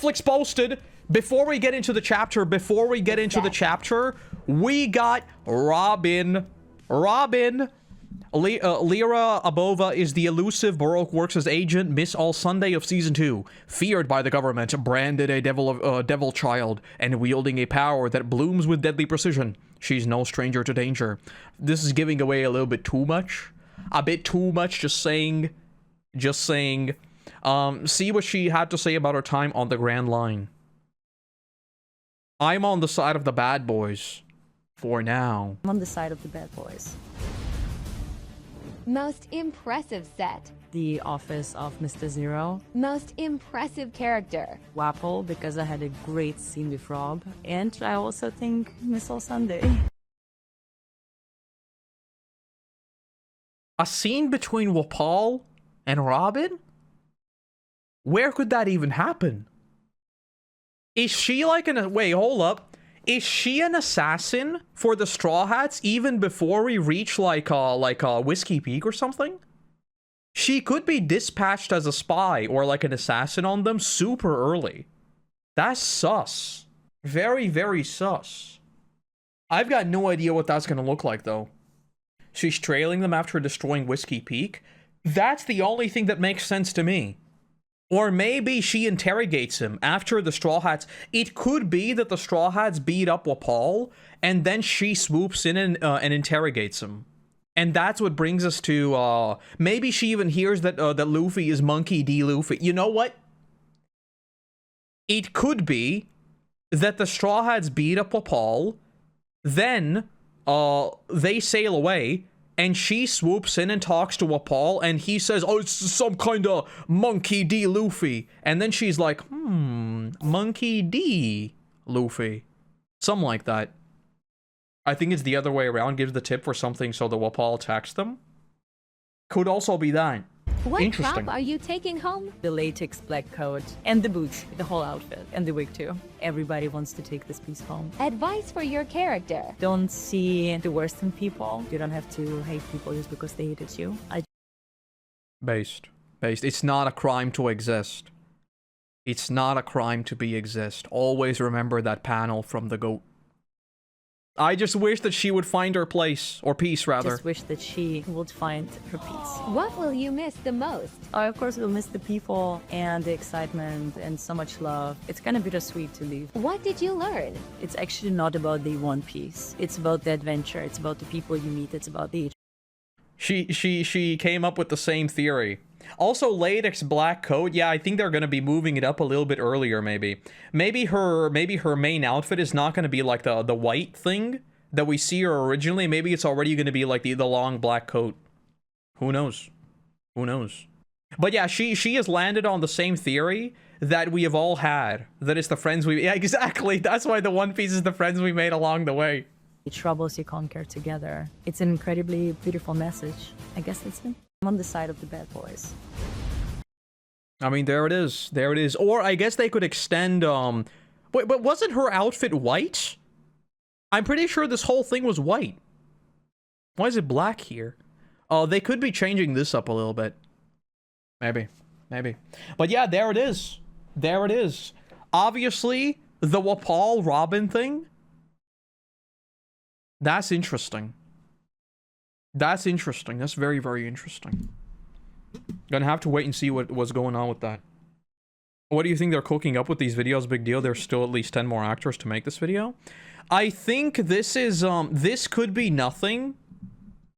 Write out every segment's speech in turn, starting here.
Netflix posted, before we get into the chapter, we got Robin. Lyra Abova is the elusive Baroque Works' agent, Miss All Sunday of Season 2. Feared by the government, branded a devil child, and wielding a power that blooms with deadly precision. She's no stranger to danger. This is giving away a little bit too much. A bit too much, just saying. See what she had to say about her time on the Grand Line. I'm on the side of the bad boys. For now. I'm on the side of the bad boys. Most impressive set. The Office of Mr. Zero. Most impressive character. Wapple, because I had a great scene with Rob. And I also think Miss All Sunday. A scene between Wapal and Robin? Where could that even happen? Is she like an... Wait, hold up. Is she an assassin for the Straw Hats even before we reach like Whiskey Peak or something? She could be dispatched as a spy or like an assassin on them super early. That's sus. Very, very sus. I've got no idea what that's gonna look like though. She's trailing them after destroying Whiskey Peak. That's the only thing that makes sense to me. Or maybe she interrogates him after the Straw Hats. It could be that the Straw Hats beat up Wapal, and then she swoops in and interrogates him. And that's what brings us to, maybe she even hears that, that Luffy is Monkey D. Luffy. You know what? It could be that the Straw Hats beat up Wapal, then, they sail away, and she swoops in and talks to Wapal, and he says, oh, it's some kind of Monkey D. Luffy. And then she's like, Monkey D. Luffy. Something like that. I think it's the other way around, gives the tip for something so the Wapal attacks them. Could also be that. What prop are you taking home? The latex black coat and the boots, the whole outfit, and the wig too. Everybody wants to take this piece home. Advice for your character. Don't see the worst in people. You don't have to hate people just because they hated you. Based. It's not a crime to exist. It's not a crime to exist. Always remember that panel from the GOAT. I just wish that she would find her place, or peace rather. Just wish that she would find her peace. What will you miss the most? I of course will miss the people and the excitement and so much love. It's kind of bittersweet to leave. What did you learn? It's actually not about the One Piece. It's about the adventure. It's about the people you meet. It's about the... She came up with the same theory. Also, latex black coat. Yeah, I think they're going to be moving it up a little bit earlier, maybe. Maybe her main outfit is not going to be like the white thing that we see her originally. Maybe it's already going to be like the long black coat. Who knows? Who knows? But yeah, she has landed on the same theory that we have all had. That it's the friends we... Yeah, exactly. That's why the One Piece is the friends we made along the way. The troubles you conquer together. It's an incredibly beautiful message. I guess that's it. I'm on the side of the bad boys. I mean, there it is. There it is. Or I guess they could extend, Wait, but wasn't her outfit white? I'm pretty sure this whole thing was white. Why is it black here? Oh, they could be changing this up a little bit. Maybe. Maybe. But yeah, there it is. There it is. Obviously, the Wapal Robin thing. That's interesting. That's interesting. That's very, very interesting. Gonna have to wait and see what's going on with that. What do you think they're cooking up with these videos? Big deal. There's still at least 10 more actors to make this video. I think this is, this could be nothing,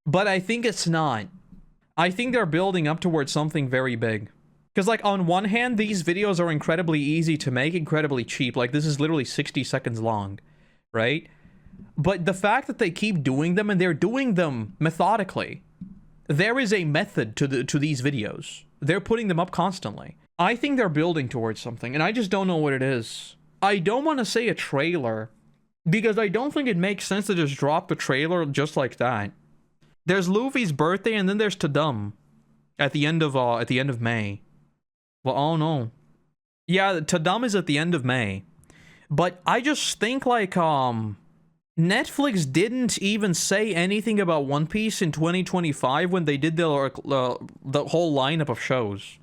but I think it's not. I think they're building up towards something very big. Because, like, on one hand, these videos are incredibly easy to make, incredibly cheap. Like, this is literally 60 seconds long, right? But the fact that they keep doing them, and they're doing them methodically, there is a method to these videos. They're putting them up constantly. I think they're building towards something, and I just don't know what it is. I don't want to say a trailer, because I don't think it makes sense to just drop the trailer just like that. There's Luffy's birthday, and then there's Tadum at the end of May. Well, oh no. Yeah, Tadum is at the end of May. But I just think, like, Netflix didn't even say anything about One Piece in 2025 when they did the whole lineup of shows.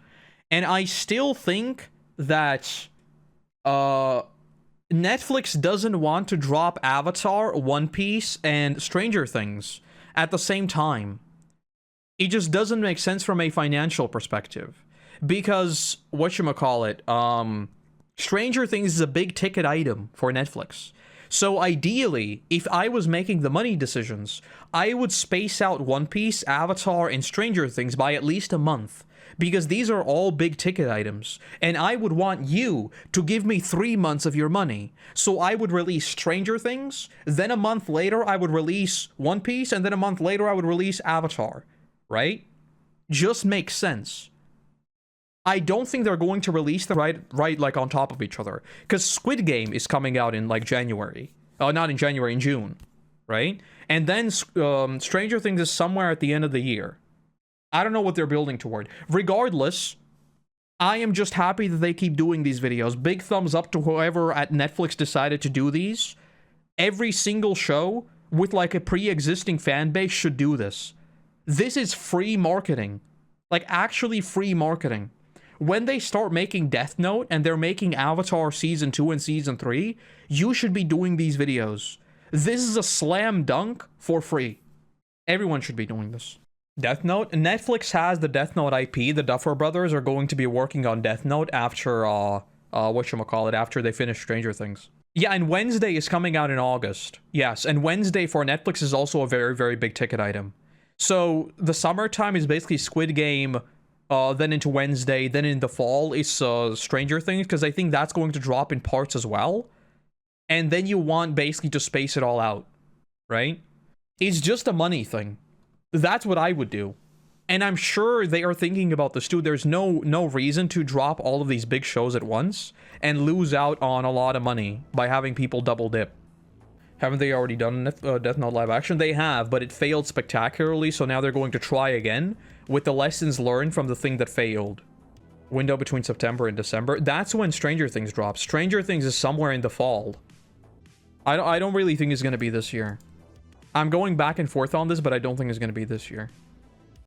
And I still think that Netflix doesn't want to drop Avatar, One Piece, and Stranger Things at the same time. It just doesn't make sense from a financial perspective. Because, whatchamacallit, Stranger Things is a big ticket item for Netflix. So ideally, if I was making the money decisions, I would space out One Piece, Avatar, and Stranger Things by at least a month. Because these are all big ticket items, and I would want you to give me 3 months of your money. So I would release Stranger Things, then a month later I would release One Piece, and then a month later I would release Avatar, right? Just makes sense. I don't think they're going to release them right like on top of each other, because Squid Game is coming out in like January. Not in January, in June, right? And then Stranger Things is somewhere at the end of the year. I don't know what they're building toward. Regardless, I am just happy that they keep doing these videos. Big thumbs up to whoever at Netflix decided to do these. Every single show with like a pre-existing fan base should do this. This is free marketing. Like actually free marketing. When they start making Death Note and they're making Avatar Season 2 and Season 3, you should be doing these videos. This is a slam dunk for free. Everyone should be doing this. Death Note? Netflix has the Death Note IP. The Duffer Brothers are going to be working on Death Note after, after they finish Stranger Things. Yeah, and Wednesday is coming out in August. Yes, and Wednesday for Netflix is also a very, very big ticket item. So, the summertime is basically Squid Game, then into Wednesday, then in the fall is Stranger Things, because I think that's going to drop in parts as well. And then you want basically to space it all out, right? It's just a money thing. That's what I would do. And I'm sure they are thinking about this too. There's no reason to drop all of these big shows at once and lose out on a lot of money by having people double dip. Haven't they already done Death Note live action? They have, but it failed spectacularly, so now they're going to try again with the lessons learned from the thing that failed. Window between September and December. That's when Stranger Things drops. Stranger Things is somewhere in the fall. I don't really think it's going to be this year. I'm going back and forth on this, but I don't think it's going to be this year.